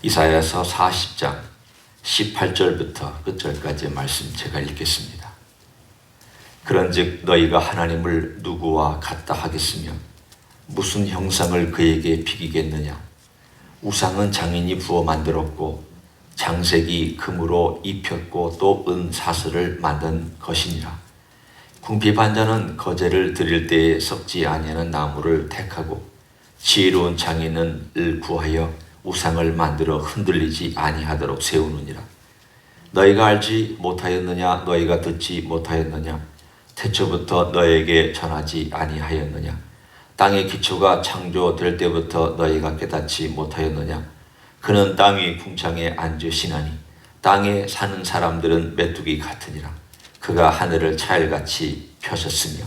이사야서 40장 18절부터 끝절까지의 말씀 제가 읽겠습니다. 그런즉 너희가 하나님을 누구와 같다 하겠으며 무슨 형상을 그에게 비기겠느냐. 우상은 장인이 부어 만들었고 장색이 금으로 입혔고 또 은 사슬을 만든 것이니라. 궁핍한 자는 거제를 드릴 때에 썩지 아니하는 나무를 택하고 지혜로운 장인은 을 구하여 우상을 만들어 흔들리지 아니하도록 세우느니라. 너희가 알지 못하였느냐. 너희가 듣지 못하였느냐. 태초부터 너에게 전하지 아니하였느냐. 땅의 기초가 창조될 때부터 너희가 깨닫지 못하였느냐. 그는 땅 위 궁창에 앉으시나니 땅에 사는 사람들은 메뚜기 같으니라. 그가 하늘을 차일같이 펴셨으며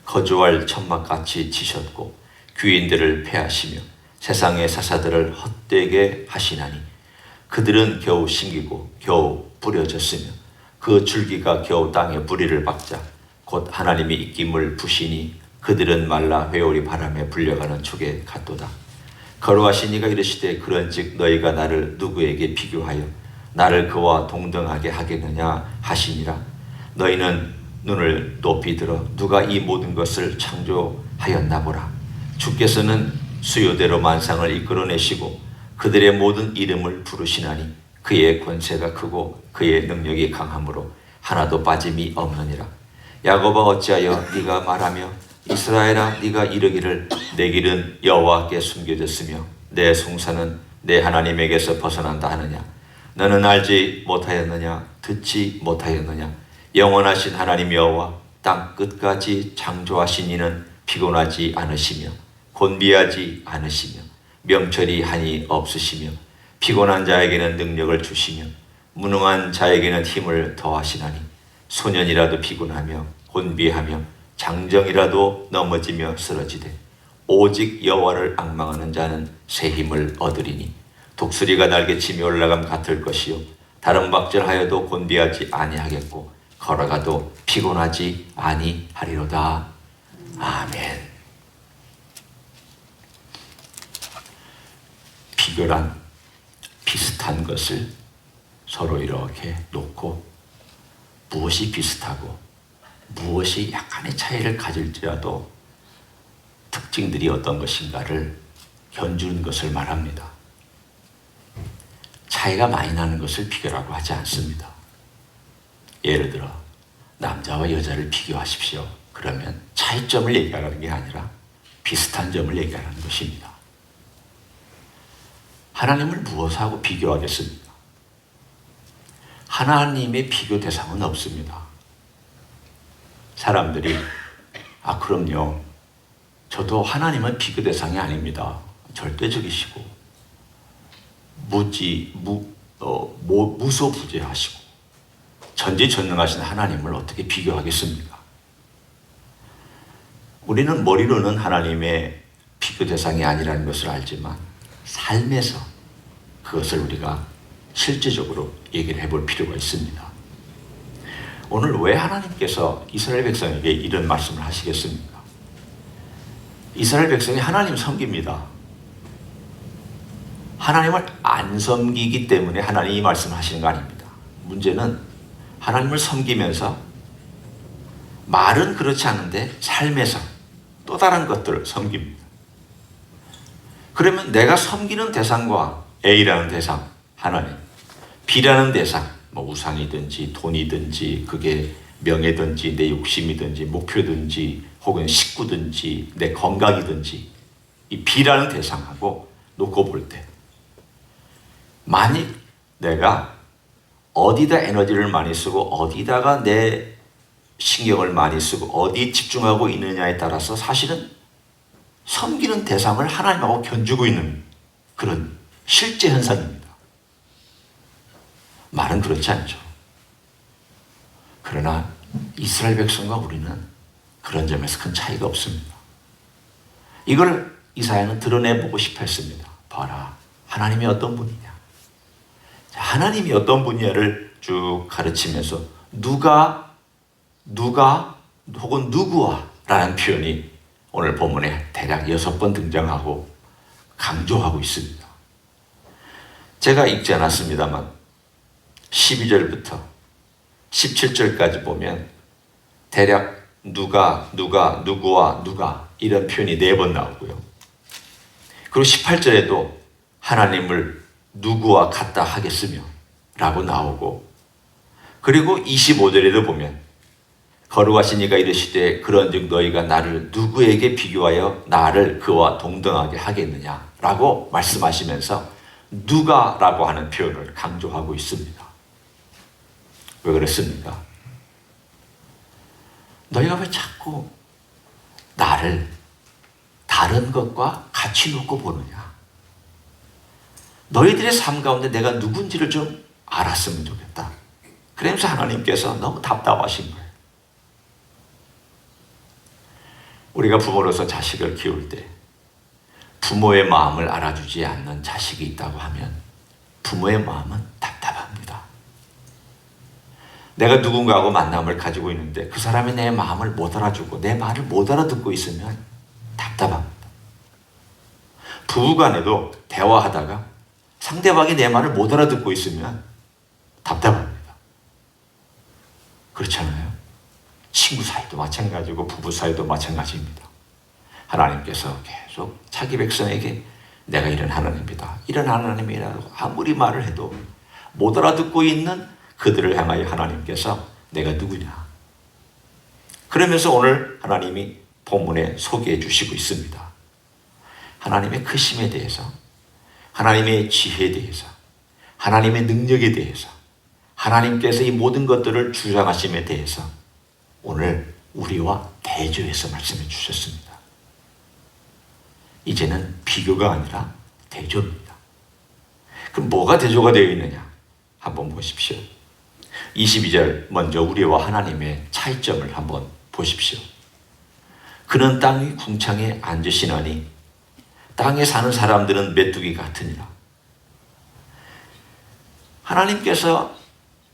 거주할 천막같이 치셨고 귀인들을 패하시며 세상의 사사들을 헛되게 하시나니 그들은 겨우 심기고 겨우 뿌려졌으며 그 줄기가 겨우 땅에 뿌리를 박자 곧 하나님이 입김을 부시니 그들은 말라 회오리 바람에 불려가는 촉에 같도다. 거룩하신 이가 이르시되 그런즉 너희가 나를 누구에게 비교하여 나를 그와 동등하게 하겠느냐 하시니라. 너희는 눈을 높이 들어 누가 이 모든 것을 창조하였나 보라. 주께서는 수요대로 만상을 이끌어내시고 그들의 모든 이름을 부르시나니 그의 권세가 크고 그의 능력이 강함으로 하나도 빠짐이 없느니라. 야곱아 어찌하여 네가 말하며 이스라엘아 네가 이르기를 내 길은 여호와께 숨겨졌으며 내 송사는 내 하나님에게서 벗어난다 하느냐. 너는 알지 못하였느냐. 듣지 못하였느냐. 영원하신 하나님 여호와 땅 끝까지 창조하신 이는 피곤하지 않으시며 곤비하지 않으시며 명철이 한이 없으시며 피곤한 자에게는 능력을 주시며 무능한 자에게는 힘을 더하시나니 소년이라도 피곤하며 곤비하며 장정이라도 넘어지며 쓰러지되 오직 여호와를 앙망하는 자는 새 힘을 얻으리니 독수리가 날개치며 올라감 같을 것이요 다른 박질하여도 곤비하지 아니하겠고 걸어가도 피곤하지 아니하리로다. 아멘. 비교란 비슷한 것을 서로 이렇게 놓고 무엇이 비슷하고 무엇이 약간의 차이를 가질지라도 특징들이 어떤 것인가를 견주는 것을 말합니다. 차이가 많이 나는 것을 비교라고 하지 않습니다. 예를 들어 남자와 여자를 비교하십시오. 그러면 차이점을 얘기하는 게 아니라 비슷한 점을 얘기하는 것입니다. 하나님을 무엇하고 비교하겠습니까? 하나님의 비교 대상은 없습니다. 사람들이 그럼요. 저도 하나님은 비교 대상이 아닙니다. 절대적이시고 무소부재하시고 전지전능하신 하나님을 어떻게 비교하겠습니까? 우리는 머리로는 하나님의 비교 대상이 아니라는 것을 알지만 삶에서 그것을 우리가 실제적으로 얘기를 해볼 필요가 있습니다. 오늘 왜 하나님께서 이스라엘 백성에게 이런 말씀을 하시겠습니까? 이스라엘 백성이 하나님 섬깁니다. 하나님을 안 섬기기 때문에 하나님이 이 말씀을 하시는 거 아닙니다. 문제는 하나님을 섬기면서 말은 그렇지 않은데 삶에서 또 다른 것들을 섬깁니다. 그러면 내가 섬기는 대상과 A라는 대상, 하나님, B라는 대상, 우상이든지 돈이든지 그게 명예든지 내 욕심이든지 목표든지 혹은 식구든지 내 건강이든지 이 B라는 대상하고 놓고 볼 때 만약 내가 어디다 에너지를 많이 쓰고 어디다가 내 신경을 많이 쓰고 어디 집중하고 있느냐에 따라서 사실은 섬기는 대상을 하나님하고 견주고 있는 그런 실제 현상입니다. 말은 그렇지 않죠. 그러나 이스라엘 백성과 우리는 그런 점에서 큰 차이가 없습니다. 이걸 이사야는 드러내보고 싶어 했습니다. 봐라, 하나님이 어떤 분이냐. 하나님이 어떤 분이냐를 쭉 가르치면서 누가 혹은 누구와 라는 표현이 오늘 본문에 대략 6번 등장하고 강조하고 있습니다. 제가 읽지 않았습니다만 12절부터 17절까지 보면 대략 누가, 누구와 누가 이런 표현이 4번 나오고요. 그리고 18절에도 하나님을 누구와 같다 하겠으며 라고 나오고, 그리고 25절에도 보면 거룩하신 이가 이르시되 그런즉 너희가 나를 누구에게 비교하여 나를 그와 동등하게 하겠느냐 라고 말씀하시면서 누가라고 하는 표현을 강조하고 있습니다. 왜 그렇습니까? 너희가 왜 자꾸 나를 다른 것과 같이 놓고 보느냐? 너희들의 삶 가운데 내가 누군지를 좀 알았으면 좋겠다. 그러면서 하나님께서 너무 답답하신 거예요. 우리가 부모로서 자식을 키울 때 부모의 마음을 알아주지 않는 자식이 있다고 하면 부모의 마음은 답답합니다. 내가 누군가하고 만남을 가지고 있는데 그 사람이 내 마음을 못 알아주고 내 말을 못 알아듣고 있으면 답답합니다. 부부간에도 대화하다가 상대방이 내 말을 못 알아듣고 있으면 답답합니다. 그렇잖아요. 친구 사이도 마찬가지고 부부 사이도 마찬가지입니다. 하나님께서 계속 자기 백성에게 내가 이런 하나님이다, 이런 하나님이라고 아무리 말을 해도 못 알아듣고 있는 그들을 향하여 하나님께서 내가 누구냐? 그러면서 오늘 하나님이 본문에 소개해 주시고 있습니다. 하나님의 크심에 대해서, 하나님의 지혜에 대해서, 하나님의 능력에 대해서, 하나님께서 이 모든 것들을 주장하심에 대해서 오늘 우리와 대조해서 말씀해 주셨습니다. 이제는 비교가 아니라 대조입니다. 그럼 뭐가 대조가 되어 있느냐? 한번 보십시오. 22절 먼저 우리와 하나님의 차이점을 한번 보십시오. 그는 땅 위 궁창에 앉으시나니 땅에 사는 사람들은 메뚜기 같으니라. 하나님께서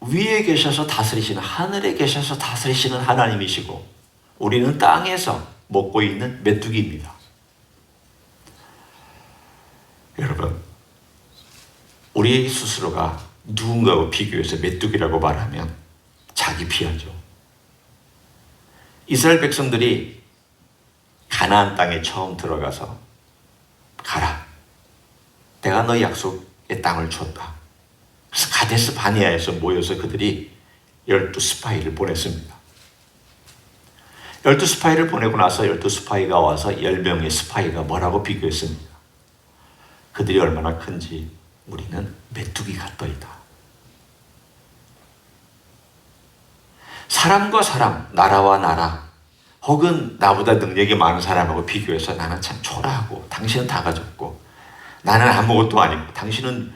위에 계셔서 다스리시는, 하늘에 계셔서 다스리시는 하나님이시고 우리는 땅에서 먹고 있는 메뚜기입니다. 여러분, 우리 스스로가 누군가와 비교해서 메뚜기라고 말하면 자기 피하죠. 이스라엘 백성들이 가나안 땅에 처음 들어가서 가라, 내가 너희 약속의 땅을 줬다. 그래서 가데스 바니아에서 모여서 그들이 12스파이를 보냈습니다. 12스파이를 보내고 나서 12스파이가 와서 10명의 스파이가 뭐라고 비교했습니까? 그들이 얼마나 큰지 우리는 메뚜기 같더이다. 사람과 사람, 나라와 나라, 혹은 나보다 능력이 많은 사람하고 비교해서 나는 참 초라하고 당신은 다 가졌고 나는 아무것도 아니고 당신은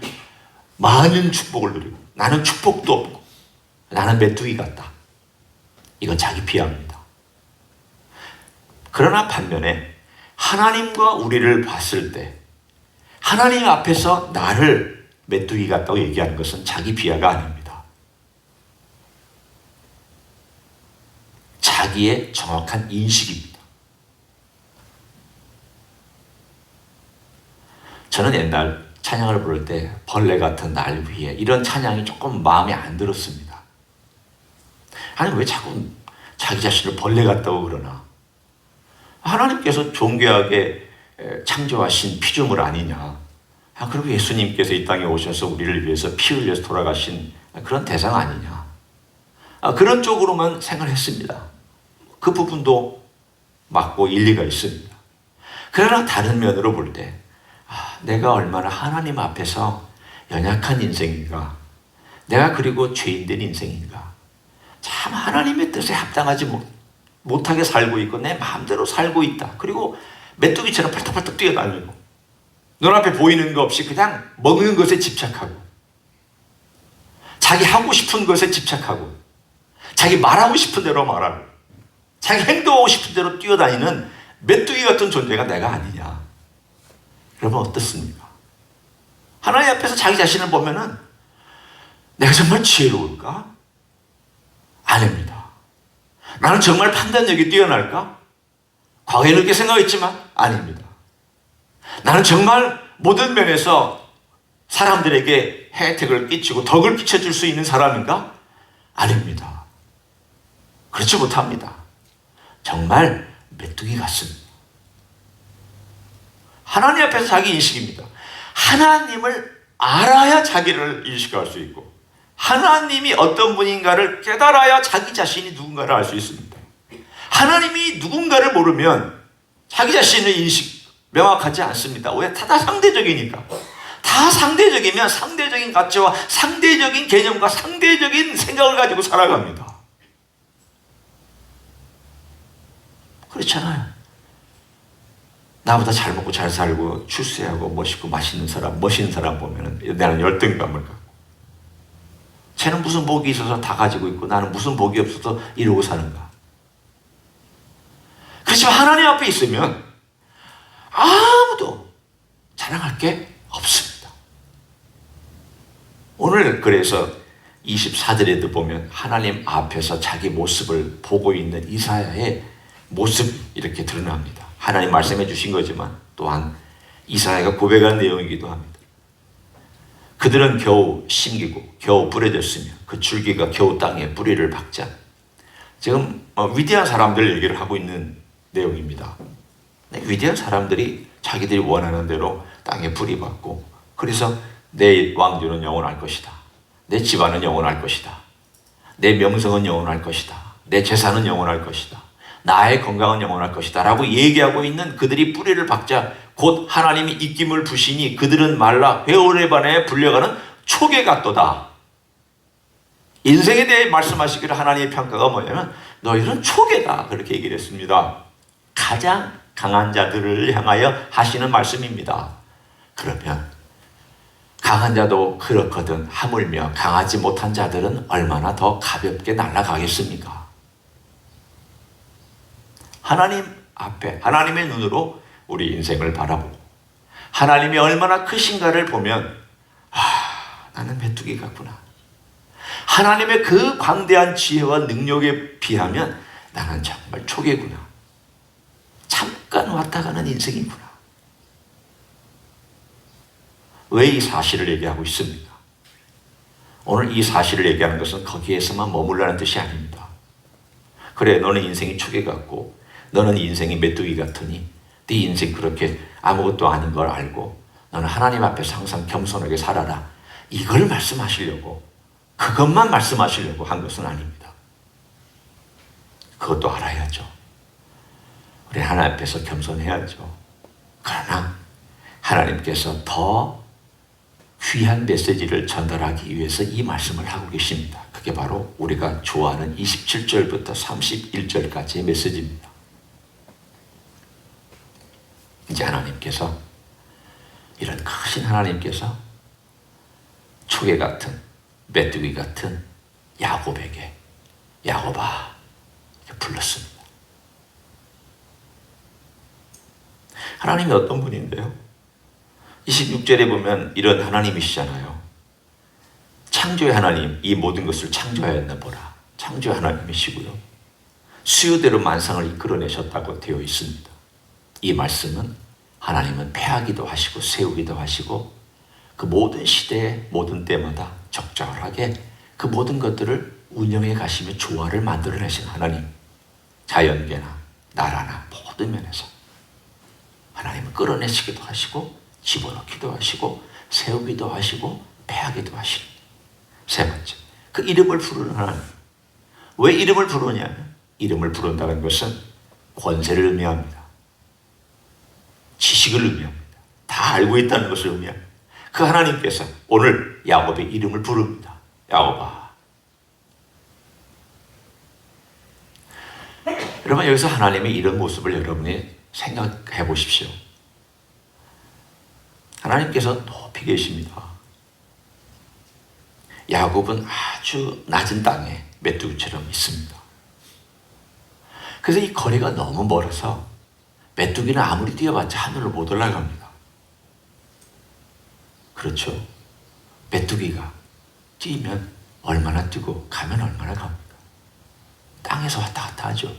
많은 축복을 누리고 나는 축복도 없고 나는 메뚜기 같다. 이건 자기 비하입니다. 그러나 반면에 하나님과 우리를 봤을 때 하나님 앞에서 나를 메뚜기 같다고 얘기하는 것은 자기 비하가 아닙니다. 자기의 정확한 인식입니다. 저는 옛날 찬양을 부를 때 벌레 같은 날 위에 이런 찬양이 조금 마음에 안 들었습니다. 아니 왜 자꾸 자기 자신을 벌레 같다고 그러나? 하나님께서 존귀하게 창조하신 피조물 아니냐? 그리고 예수님께서 이 땅에 오셔서 우리를 위해서 피 흘려서 돌아가신 그런 대상 아니냐? 그런 쪽으로만 생각했습니다. 그 부분도 맞고 일리가 있습니다. 그러나 다른 면으로 볼 때 내가 얼마나 하나님 앞에서 연약한 인생인가, 내가 그리고 죄인된 인생인가, 참 하나님의 뜻에 합당하지 못하게 살고 있고 내 마음대로 살고 있다. 그리고 메뚜기처럼 팔딱팔딱 뛰어다니고 눈앞에 보이는 거 없이 그냥 먹는 것에 집착하고 자기 하고 싶은 것에 집착하고 자기 말하고 싶은 대로 말하고 자기 행동하고 싶은 대로 뛰어다니는 메뚜기 같은 존재가 내가 아니냐. 여러분 어떻습니까? 하나님 앞에서 자기 자신을 보면은 내가 정말 지혜로울까? 아닙니다. 나는 정말 판단력이 뛰어날까? 과거에는 그렇게 생각했지만 아닙니다. 나는 정말 모든 면에서 사람들에게 혜택을 끼치고 덕을 끼쳐줄 수 있는 사람인가? 아닙니다. 그렇지 못합니다. 정말 메뚜기 같습니다. 하나님 앞에서 자기 인식입니다. 하나님을 알아야 자기를 인식할 수 있고 하나님이 어떤 분인가를 깨달아야 자기 자신이 누군가를 알 수 있습니다. 하나님이 누군가를 모르면 자기 자신의 인식 명확하지 않습니다. 왜? 다 상대적이니까. 다 상대적이면 상대적인 가치와 상대적인 개념과 상대적인 생각을 가지고 살아갑니다. 그렇잖아요. 나보다 잘 먹고 잘 살고 출세하고 멋있고 멋있는 사람 보면 나는 열등감을 갖고 쟤는 무슨 복이 있어서 다 가지고 있고 나는 무슨 복이 없어서 이러고 사는가. 그렇지만 하나님 앞에 있으면 아무도 자랑할 게 없습니다. 오늘 그래서 24절에도 보면 하나님 앞에서 자기 모습을 보고 있는 이사야의 모습이 이렇게 드러납니다. 하나님 말씀해 주신 거지만 또한 이사야가 고백한 내용이기도 합니다. 그들은 겨우 심기고 겨우 부러졌으며 그 줄기가 겨우 땅에 뿌리를 박자. 지금 위대한 사람들 얘기를 하고 있는 내용입니다. 위대한 사람들이 자기들이 원하는 대로 땅에 뿌리 박고 그래서 내 왕조는 영원할 것이다. 내 집안은 영원할 것이다. 내 명성은 영원할 것이다. 내 재산은 영원할 것이다. 나의 건강은 영원할 것이다 라고 얘기하고 있는 그들이 뿌리를 박자 곧 하나님이 입김을 부시니 그들은 말라 회오레반에 불려가는 초계 같도다. 인생에 대해 말씀하시기를 하나님의 평가가 뭐냐면 너희는 초계다 그렇게 얘기를 했습니다. 가장 강한 자들을 향하여 하시는 말씀입니다. 그러면 강한 자도 그렇거든 하물며 강하지 못한 자들은 얼마나 더 가볍게 날아가겠습니까? 하나님 앞에 하나님의 눈으로 우리 인생을 바라보고 하나님이 얼마나 크신가를 보면 나는 메뚜기 같구나. 하나님의 그 광대한 지혜와 능력에 비하면 나는 정말 초계구나. 잠깐 왔다 가는 인생이구나. 왜 이 사실을 얘기하고 있습니까? 오늘 이 사실을 얘기하는 것은 거기에서만 머물라는 뜻이 아닙니다. 그래 너는 인생이 초계 같고 너는 인생이 메뚜기 같으니 네 인생 그렇게 아무것도 아닌 걸 알고 너는 하나님 앞에서 항상 겸손하게 살아라. 이걸 말씀하시려고 그것만 말씀하시려고 한 것은 아닙니다. 그것도 알아야죠. 우리 하나님 앞에서 겸손해야죠. 그러나 하나님께서 더 귀한 메시지를 전달하기 위해서 이 말씀을 하고 계십니다. 그게 바로 우리가 좋아하는 27절부터 31절까지의 메시지입니다. 이제 하나님께서 이런 크신 하나님께서 초계 같은 메뚜기 같은 야곱에게 야곱아 이렇게 불렀습니다. 하나님이 어떤 분인데요? 26절에 보면 이런 하나님이시잖아요. 창조의 하나님, 이 모든 것을 창조하였나 보라. 창조의 하나님이시고요. 수요대로 만상을 이끌어내셨다고 되어 있습니다. 이 말씀은 하나님은 패하기도 하시고 세우기도 하시고 그 모든 시대에 모든 때마다 적절하게 그 모든 것들을 운영해 가시며 조화를 만들어내신 하나님. 자연계나 나라나 모든 면에서 하나님은 끌어내시기도 하시고 집어넣기도 하시고 세우기도 하시고 패하기도 하시는. 세 번째, 그 이름을 부르는 하나님. 왜 이름을 부르냐면 이름을 부른다는 것은 권세를 의미합니다. 지식을 의미합니다. 다 알고 있다는 것을 의미합니다. 그 하나님께서 오늘 야곱의 이름을 부릅니다. 야곱아. 여러분 여기서 하나님의 이런 모습을 여러분이 생각해 보십시오. 하나님께서 높이 계십니다. 야곱은 아주 낮은 땅에 메뚜기처럼 있습니다. 그래서 이 거리가 너무 멀어서 메뚜기는 아무리 뛰어봤자 하늘로 못 올라갑니다. 그렇죠? 메뚜기가 뛰면 얼마나 뛰고 가면 얼마나 갑니까? 땅에서 왔다 갔다 하죠.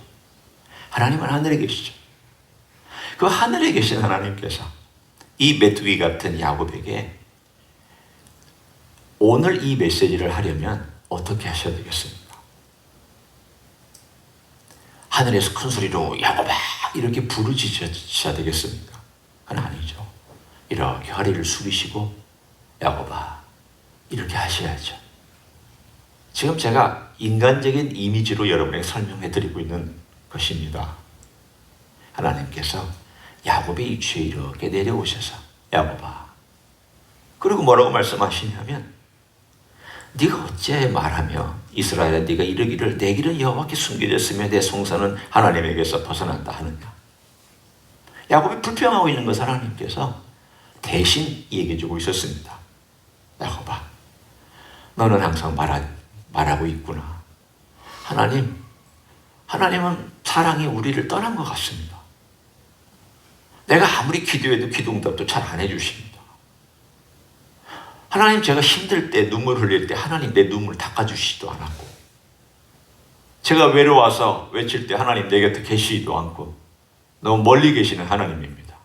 하나님은 하늘에 계시죠. 그 하늘에 계신 하나님께서 이 메뚜기 같은 야곱에게 오늘 이 메시지를 하려면 어떻게 하셔야 되겠습니까? 하늘에서 큰 소리로 야곱아 이렇게 부르짖으셔야 되겠습니까? 그건 아니죠. 이렇게 허리를 숙이시고 야곱아 이렇게 하셔야죠. 지금 제가 인간적인 이미지로 여러분에게 설명해 드리고 있는 것입니다. 하나님께서 야곱의 위치에 이렇게 내려오셔서 야곱아, 그리고 뭐라고 말씀하시냐면 네가 어째 말하며 이스라엘아 네가 이르기를 내 길은 여호와께 숨겨졌으며 내 송사는 하나님에게서 벗어난다 하느냐. 야곱이 불평하고 있는 것을 하나님께서 대신 얘기해 주고 있었습니다. 야곱아, 너는 항상 말하고 있구나. 하나님은 사랑이 우리를 떠난 것 같습니다. 내가 아무리 기도해도 기도응답도 잘 안 해주십니다. 하나님, 제가 힘들 때 눈물 흘릴 때 하나님 내 눈물 닦아주시지도 않았고, 제가 외로워서 외칠 때 하나님 내 곁에 계시지도 않고 너무 멀리 계시는 하나님입니다.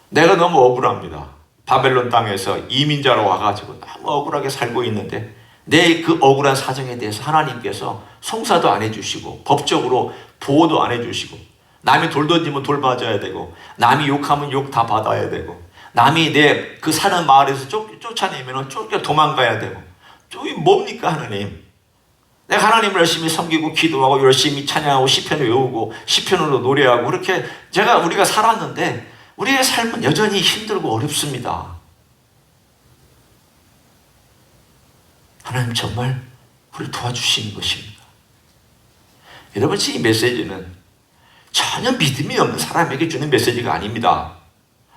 내가 너무 억울합니다. 바벨론 땅에서 이민자로 와가지고 너무 억울하게 살고 있는데 내 그 억울한 사정에 대해서 하나님께서 송사도 안 해주시고 법적으로 보호도 안 해주시고, 남이 돌 던지면 돌 맞아야 되고 남이 욕하면 욕 다 받아야 되고 남이 내 그 사는 마을에서 쫓아내면 쫓겨 도망가야 되고, 저기 뭡니까 하나님? 내가 하나님을 열심히 섬기고 기도하고 열심히 찬양하고 시편을 외우고 시편으로 노래하고 그렇게 우리가 살았는데 우리의 삶은 여전히 힘들고 어렵습니다. 하나님 정말 우리를 도와주시는 것입니다. 여러분, 이 메시지는 전혀 믿음이 없는 사람에게 주는 메시지가 아닙니다.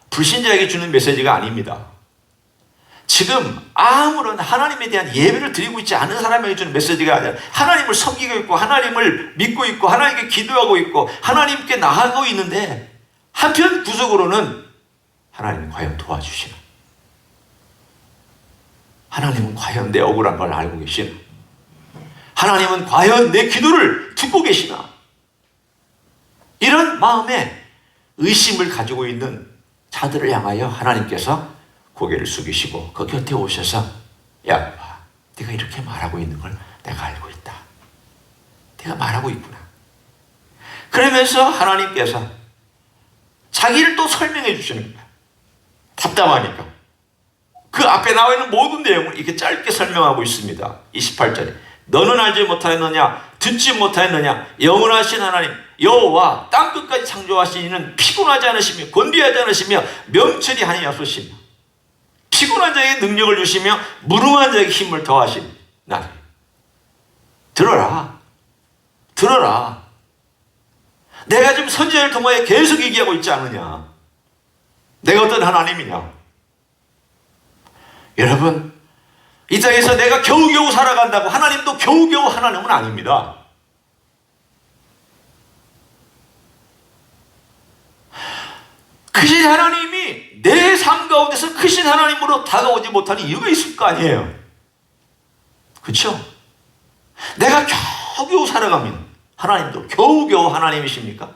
불신자에게 주는 메시지가 아닙니다. 지금 아무런 하나님에 대한 예배를 드리고 있지 않은 사람에게 주는 메시지가 아니라 하나님을 섬기고 있고 하나님을 믿고 있고 하나님께 기도하고 있고 하나님께 나아가고 있는데 한편 구석으로는 하나님은 과연 도와주시나? 하나님은 과연 내 억울한 걸 알고 계시나? 하나님은 과연 내 기도를 듣고 계시나? 이런 마음에 의심을 가지고 있는 자들을 향하여 하나님께서 고개를 숙이시고 그 곁에 오셔서 야곱아, 네가 이렇게 말하고 있는 걸 내가 알고 있다. 네가 말하고 있구나. 그러면서 하나님께서 자기를 또 설명해 주시는 거야. 답답하니까. 그 앞에 나와 있는 모든 내용을 이렇게 짧게 설명하고 있습니다. 28절에 너는 알지 못하였느냐, 듣지 못하였느냐, 영원하신 하나님 여호와 땅끝까지 창조하신 이는 피곤하지 않으시며 곤비하지 않으시며 명철이 하나님이시며 피곤한 자에게 능력을 주시며 무능한 자에게 힘을 더하신 나님. 들어라. 내가 지금 선지자를 통하여 계속 얘기하고 있지 않느냐. 내가 어떤 하나님이냐. 여러분, 이 땅에서 내가 겨우겨우 살아간다고 하나님도 겨우겨우 하나님은 아닙니다. 크신 하나님이 내 삶 가운데서 크신 하나님으로 다가오지 못하는 이유가 있을 거 아니에요. 그렇죠? 내가 겨우겨우 살아가면 하나님도 겨우겨우 하나님이십니까?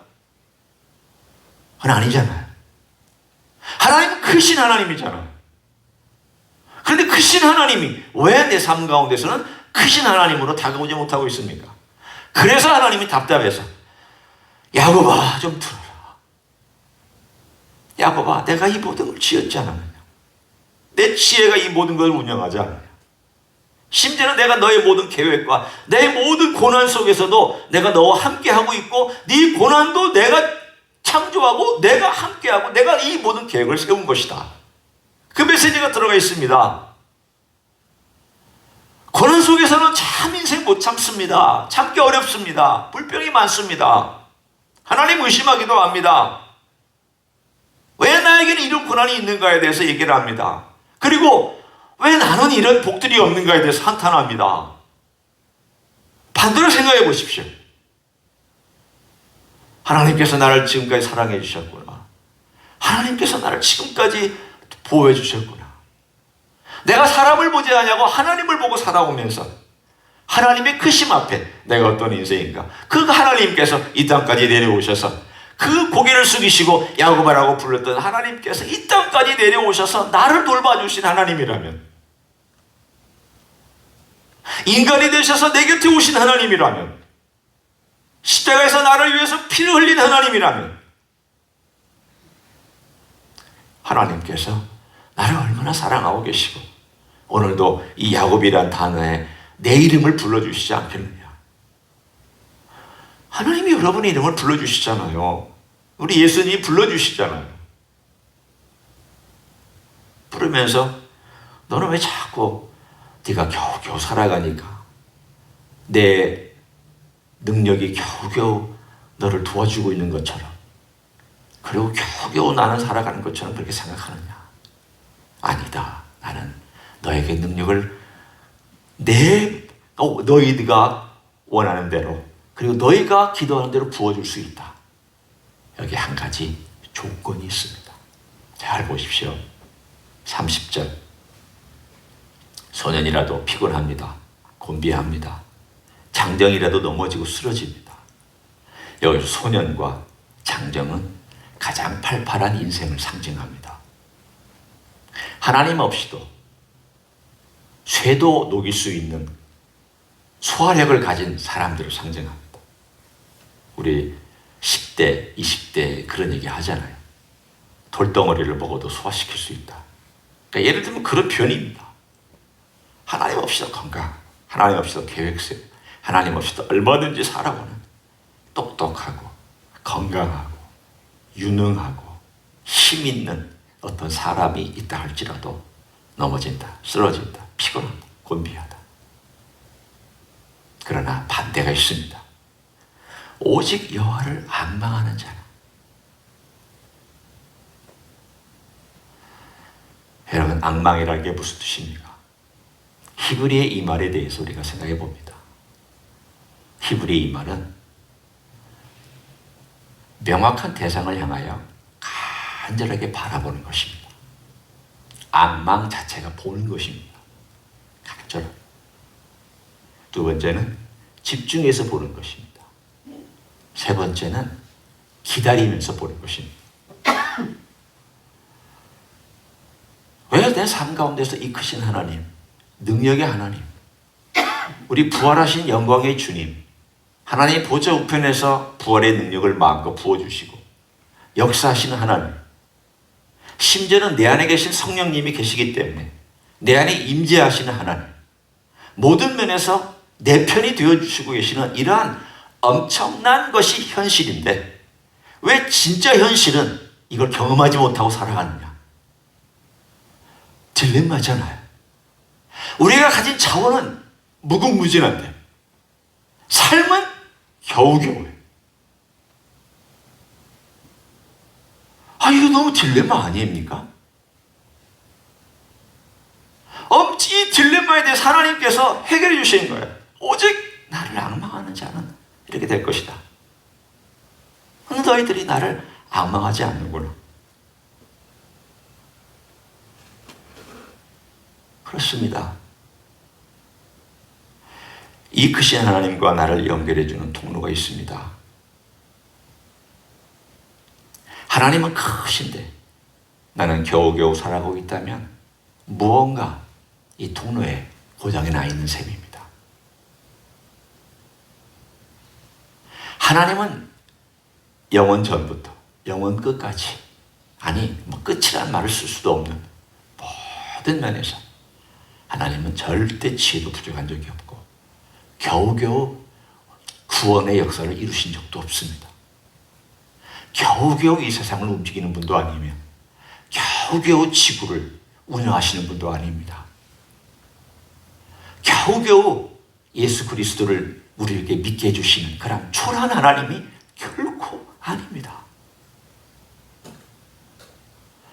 그건 아니잖아요. 하나님은 크신 하나님이잖아요. 그런데 크신 하나님이 왜 내 삶 가운데서는 크신 하나님으로 다가오지 못하고 있습니까? 그래서 하나님이 답답해서 야곱아 좀 들어라. 야곱아, 내가 이 모든 걸 지었지 않았느냐? 내 지혜가 이 모든 걸 운영하지 않느냐? 심지어는 내가 너의 모든 계획과 내 모든 고난 속에서도 내가 너와 함께하고 있고 네 고난도 내가 창조하고 내가 함께하고 내가 이 모든 계획을 세운 것이다. 그 메시지가 들어가 있습니다. 고난 속에서는 참 인생 못 참습니다. 참기 어렵습니다. 불평이 많습니다. 하나님 의심하기도 합니다. 왜 나에게는 이런 고난이 있는가에 대해서 얘기를 합니다. 그리고 왜 나는 이런 복들이 없는가에 대해서 한탄합니다. 반대로 생각해 보십시오. 하나님께서 나를 지금까지 사랑해 주셨구나. 하나님께서 나를 지금까지 보호해 주셨구나. 내가 사람을 보지 않냐고 하나님을 보고 살아오면서 하나님의 크심 앞에 내가 어떤 인생인가. 그 하나님께서 이 땅까지 내려오셔서 그 고개를 숙이시고 야곱아라고 불렀던 하나님께서 이 땅까지 내려오셔서 나를 돌봐주신 하나님이라면 인간이 되셔서 내 곁에 오신 하나님이라면, 십자가에서 나를 위해서 피를 흘린 하나님이라면, 하나님께서 나를 얼마나 사랑하고 계시고 오늘도 이 야곱이란 단어에 내 이름을 불러주시지 않겠느냐. 하나님이 여러분의 이름을 불러주시잖아요. 우리 예수님이 불러주시잖아요. 부르면서 너는 왜 자꾸 네가 겨우겨우 살아가니까 내 능력이 겨우겨우 너를 도와주고 있는 것처럼, 그리고 겨우겨우 나는 살아가는 것처럼 그렇게 생각하느냐. 아니다. 나는 너에게 능력을 너희가 원하는 대로, 그리고 너희가 기도하는 대로 부어줄 수 있다. 여기 한 가지 조건이 있습니다. 잘 보십시오. 30절. 소년이라도 피곤합니다. 곤비합니다. 장정이라도 넘어지고 쓰러집니다. 여기서 소년과 장정은 가장 팔팔한 인생을 상징합니다. 하나님 없이도 쇠도 녹일 수 있는 소화력을 가진 사람들을 상징합니다. 우리 10대, 20대 그런 얘기 하잖아요. 돌덩어리를 먹어도 소화시킬 수 있다. 그러니까 예를 들면 그런 표현입니다. 하나님 없이도 건강, 하나님 없이도 계획성, 하나님 없이도 얼마든지 살아보는 똑똑하고 건강하고 유능하고 힘 있는 어떤 사람이 있다 할지라도 넘어진다, 쓰러진다, 피곤하다, 곤비하다. 그러나 반대가 있습니다. 오직 여호와를 앙망하는 자는. 여러분, 앙망이라는 게 무슨 뜻입니까? 히브리의 이 말에 대해서 우리가 생각해 봅니다. 히브리의 이 말은 명확한 대상을 향하여 간절하게 바라보는 것입니다. 앙망 자체가 보는 것입니다. 간절하게. 두 번째는 집중해서 보는 것입니다. 세 번째는 기다리면서 보는 것입니다. 왜 내 삶 가운데서 이 크신 하나님, 능력의 하나님, 우리 부활하신 영광의 주님, 하나님 보좌 우편에서 부활의 능력을 마음껏 부어주시고 역사하시는 하나님, 심지어는 내 안에 계신 성령님이 계시기 때문에 내 안에 임재하시는 하나님, 모든 면에서 내 편이 되어주시고 계시는 이러한 엄청난 것이 현실인데 왜 진짜 현실은 이걸 경험하지 못하고 살아가느냐? 딜레마잖아요. 우리가 가진 자원은 무궁무진한데 삶은 겨우겨우해. 이거 너무 딜레마 아닙니까? 이 딜레마에 대해서 하나님께서 해결해 주시는 거예요. 오직 나를 앙망하는 자는 이렇게 될 것이다. 근데 너희들이 나를 앙망하지 않는구나. 그렇습니다. 이 크신 하나님과 나를 연결해 주는 통로가 있습니다. 하나님은 크신데 나는 겨우겨우 살아가고 있다면 무언가 이 통로에 고장이 나 있는 셈입니다. 하나님은 영원 전부터 영원 끝까지, 아니 끝이라는 말을 쓸 수도 없는 모든 면에서 하나님은 절대 지혜도 부족한 적이 없고 겨우겨우 구원의 역사를 이루신 적도 없습니다. 겨우겨우 이 세상을 움직이는 분도 아니며 겨우겨우 지구를 운영하시는 분도 아닙니다. 겨우겨우 예수 그리스도를 우리에게 믿게 해주시는 그런 초라한 하나님이 결코 아닙니다.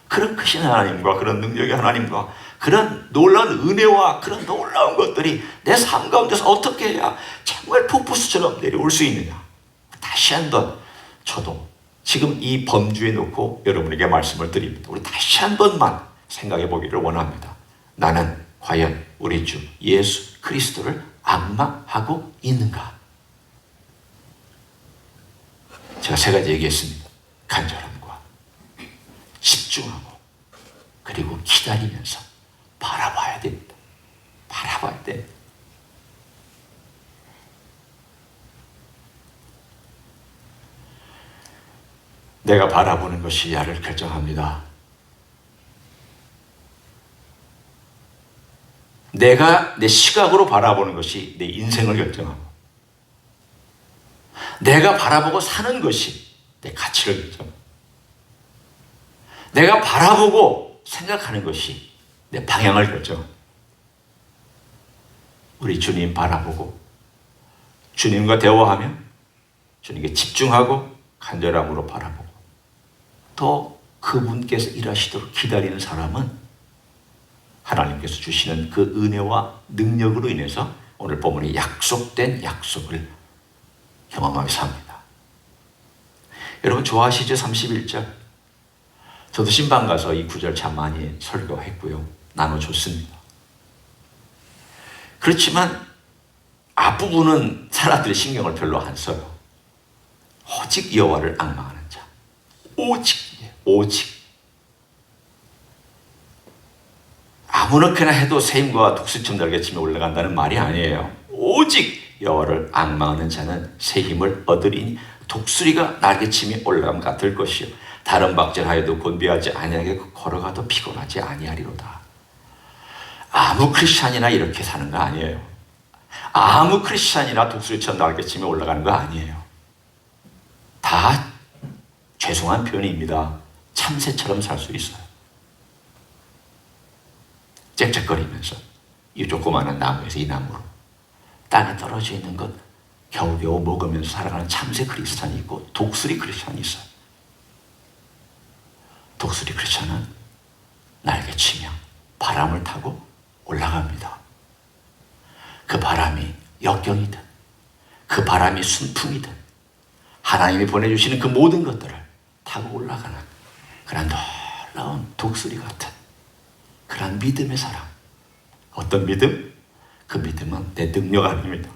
그런 크신 하나님과 그런 능력의 하나님과 그런 놀라운 은혜와 그런 놀라운 것들이 내 삶 가운데서 어떻게 해야 정말 폭포수처럼 내려올 수 있느냐. 다시 한번 저도 지금 이 범주에 놓고 여러분에게 말씀을 드립니다. 우리 다시 한 번만 생각해 보기를 원합니다. 나는 과연 우리 주 예수 그리스도를 앙망하고 있는가? 제가 세 가지 얘기했습니다. 간절함과 집중하고 그리고 기다리면서 바라봐야 됩니다. 바라봐야 됩니다. 내가 바라보는 것이 나를 결정합니다. 내가 내 시각으로 바라보는 것이 내 인생을 결정하고, 내가 바라보고 사는 것이 내 가치를 결정하고, 내가 바라보고 생각하는 것이 내 방향을 결정합니다. 우리 주님 바라보고 주님과 대화하며 주님께 집중하고 간절함으로 바라보고 또 그분께서 일하시도록 기다리는 사람은 하나님께서 주시는 그 은혜와 능력으로 인해서 오늘 본문이 약속된 약속을 경험하며 삽니다. 여러분 좋아하시죠? 31절. 저도 신방 가서 이 구절 참 많이 설교했고요. 나눠줬습니다. 그렇지만 앞부분은 사람들이 신경을 별로 안 써요. 오직 여호와를 앙망하는 자. 오직. 아무렇게나 해도 새임과 독수리처럼 날개치며 올라간다는 말이 아니에요. 오직 여호와를 앙망하는 자는 새 힘을 얻으리니 독수리가 날개치며 올라감 같을 것이요 다른 박질하여도 곤비하지 아니하게 걸어가도 피곤하지 아니하리로다. 아무 크리스찬이나 이렇게 사는 거 아니에요. 아무 크리스찬이나 독수리처럼 날개치며 올라가는 거 아니에요. 다 죄송한 표현입니다. 참새처럼 살 수 있어요. 짹짹거리면서 이 조그마한 나무에서 이 나무로 땅에 떨어져 있는 것 겨우겨우 먹으면서 살아가는 참새 크리스찬이 있고 독수리 크리스찬이 있어요. 독수리 크리스찬은 날개치며 바람을 타고 올라갑니다. 그 바람이 역경이든 그 바람이 순풍이든 하나님이 보내주시는 그 모든 것들을 타고 올라가는 그런 놀라운 독수리 같은 그런 믿음의 사람. 어떤 믿음? 그 믿음은 내 능력 아닙니다.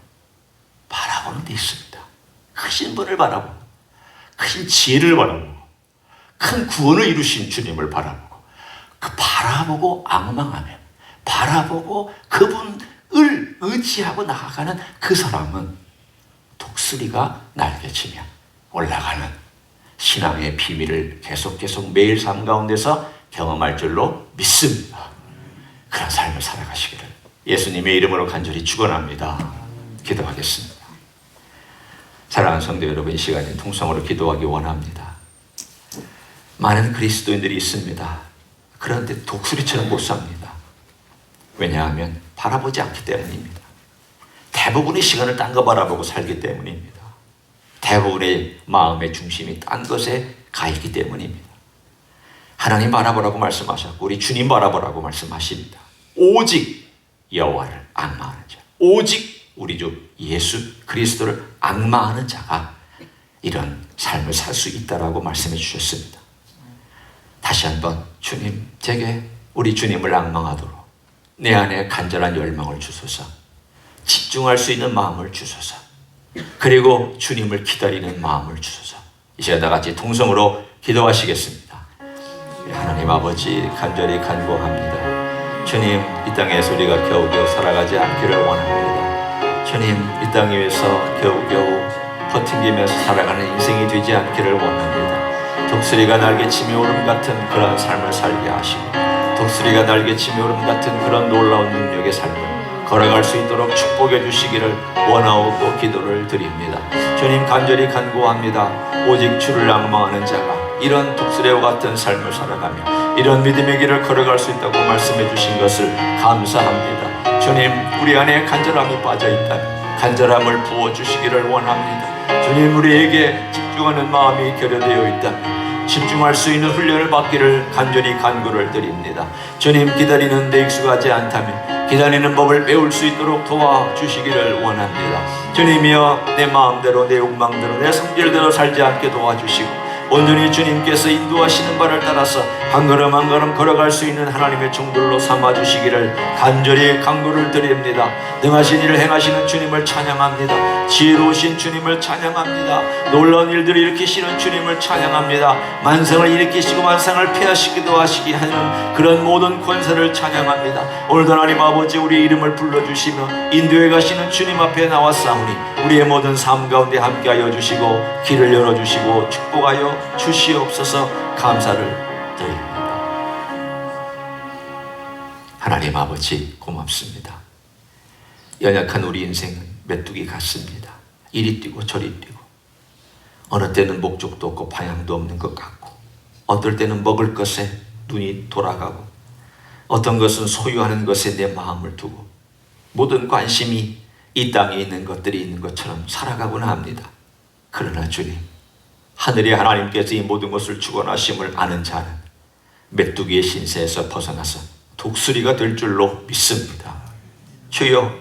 바라보는 데 있습니다. 크신 분을 바라보고 크신 지혜를 바라보고 큰 구원을 이루신 주님을 바라보고 그 바라보고 앙망하며 바라보고 그분을 의지하고 나아가는 그 사람은 독수리가 날개치며 올라가는 신앙의 비밀을 계속 매일 삶 가운데서 경험할 줄로 믿습니다. 그런 삶을 살아가시기를 예수님의 이름으로 간절히 축원합니다. 기도하겠습니다. 사랑하는 성도 여러분, 이 시간에 통성으로 기도하기 원합니다. 많은 그리스도인들이 있습니다. 그런데 독수리처럼 못 삽니다. 왜냐하면 바라보지 않기 때문입니다. 대부분의 시간을 딴 거 바라보고 살기 때문입니다. 대부분의 마음의 중심이 딴 것에 가 있기 때문입니다. 하나님 바라보라고 말씀하셨고 우리 주님 바라보라고 말씀하십니다. 오직 여호와를 앙망하는 자, 오직 우리 주 예수 그리스도를 앙망하는 자가 이런 삶을 살 수 있다라고 말씀해 주셨습니다. 다시 한번 주님, 제게 우리 주님을 앙망하도록 내 안에 간절한 열망을 주소서, 집중할 수 있는 마음을 주소서, 그리고 주님을 기다리는 마음을 주소서. 이 시간 다 같이 통성으로 기도하시겠습니다. 하나님 아버지, 간절히 간구합니다. 주님, 이 땅에서 우리가 겨우겨우 살아가지 않기를 원합니다. 주님, 이 땅 위에서 겨우겨우 버팅기면서 살아가는 인생이 되지 않기를 원합니다. 독수리가 날개치며 오름 같은 그런 삶을 살게 하시고 독수리가 날개치며 오름 같은 그런 놀라운 능력의 삶을 걸어갈 수 있도록 축복해 주시기를 원하옵고 기도를 드립니다. 주님, 간절히 간구합니다. 오직 주를 앙망하는 자가 이런 독수리와 같은 삶을 살아가며 이런 믿음의 길을 걸어갈 수 있다고 말씀해 주신 것을 감사합니다. 주님, 우리 안에 간절함이 빠져있다면 간절함을 부어주시기를 원합니다. 주님, 우리에게 집중하는 마음이 결여되어 있다면 집중할 수 있는 훈련을 받기를 간절히 간구를 드립니다. 주님, 기다리는 데 익숙하지 않다면 기다리는 법을 배울 수 있도록 도와주시기를 원합니다. 주님이여, 내 마음대로 내 욕망대로 내 성질대로 살지 않게 도와주시고 온전히 주님께서 인도하시는 바를 따라서 한 걸음 한 걸음 걸어갈 수 있는 하나님의 종들로 삼아주시기를 간절히 간구를 드립니다. 능하신 일을 행하시는 주님을 찬양합니다. 지혜로우신 주님을 찬양합니다. 놀라운 일들을 일으키시는 주님을 찬양합니다. 만성을 일으키시고 만성을 폐하시기도 하시게 하는 그런 모든 권세를 찬양합니다. 오늘도 하나님 아버지, 우리 이름을 불러주시며 인도해 가시는 주님 앞에 나왔사오니 우리의 모든 삶 가운데 함께하여 주시고 길을 열어주시고 축복하여 주시옵소서. 감사를 드립니다. 하나님 아버지, 고맙습니다. 연약한 우리 인생은 메뚜기 같습니다. 이리 뛰고 저리 뛰고, 어느 때는 목적도 없고 방향도 없는 것 같고, 어떨 때는 먹을 것에 눈이 돌아가고, 어떤 것은 소유하는 것에 내 마음을 두고, 모든 관심이 이 땅에 있는 것들이 있는 것처럼 살아가고는 합니다. 그러나 주님, 하늘의 하나님께서 이 모든 것을 주관하심을 아는 자는 메뚜기의 신세에서 벗어나서 독수리가 될 줄로 믿습니다. 주여,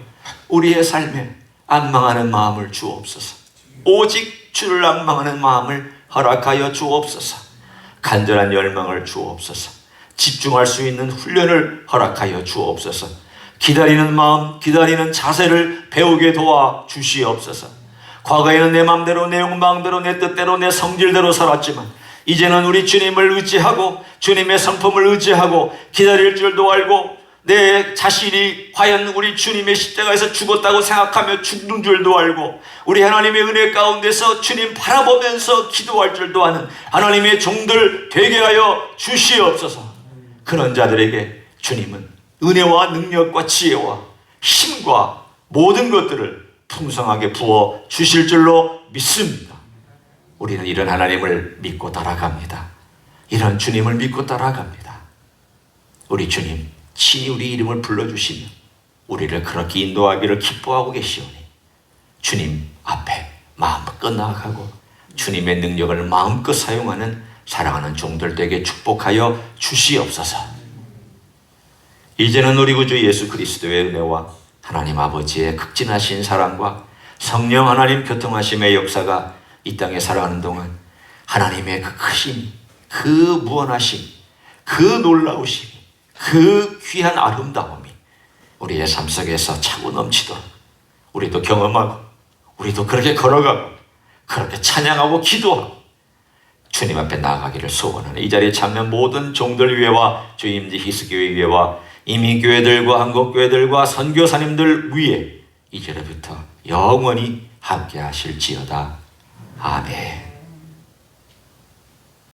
우리의 삶에 앙망하는 마음을 주옵소서. 오직 주를 앙망하는 마음을 허락하여 주옵소서. 간절한 열망을 주옵소서. 집중할 수 있는 훈련을 허락하여 주옵소서. 기다리는 마음, 기다리는 자세를 배우게 도와 주시옵소서. 과거에는 내 마음대로, 내 욕망대로, 내 뜻대로, 내 성질대로 살았지만 이제는 우리 주님을 의지하고 주님의 성품을 의지하고 기다릴 줄도 알고, 내 자신이 과연 우리 주님의 십자가에서 죽었다고 생각하며 죽는 줄도 알고, 우리 하나님의 은혜 가운데서 주님 바라보면서 기도할 줄도 아는 하나님의 종들 되게 하여 주시옵소서. 그런 자들에게 주님은 은혜와 능력과 지혜와 힘과 모든 것들을 풍성하게 부어 주실 줄로 믿습니다. 우리는 이런 하나님을 믿고 따라갑니다. 이런 주님을 믿고 따라갑니다. 우리 주님 친히 우리 이름을 불러주시며 우리를 그렇게 인도하기를 기뻐하고 계시오니 주님 앞에 마음껏 나아가고 주님의 능력을 마음껏 사용하는 사랑하는 종들 되게 축복하여 주시옵소서. 이제는 우리 구주 예수 그리스도의 은혜와 하나님 아버지의 극진하신 사랑과 성령 하나님 교통하심의 역사가 이 땅에 살아가는 동안 하나님의 그 크심, 그 무한하심, 그 놀라우심, 그 귀한 아름다움이 우리의 삶 속에서 차고 넘치도록 우리도 경험하고, 우리도 그렇게 걸어가고, 그렇게 찬양하고 기도하고 주님 앞에 나아가기를 소원하는 이 자리에 참여한 모든 종들 위에와 주임지 히스교회 위에와 이민교회들과 한국교회들과 선교사님들 위에 이제부터 영원히 함께 하실지어다. 아멘.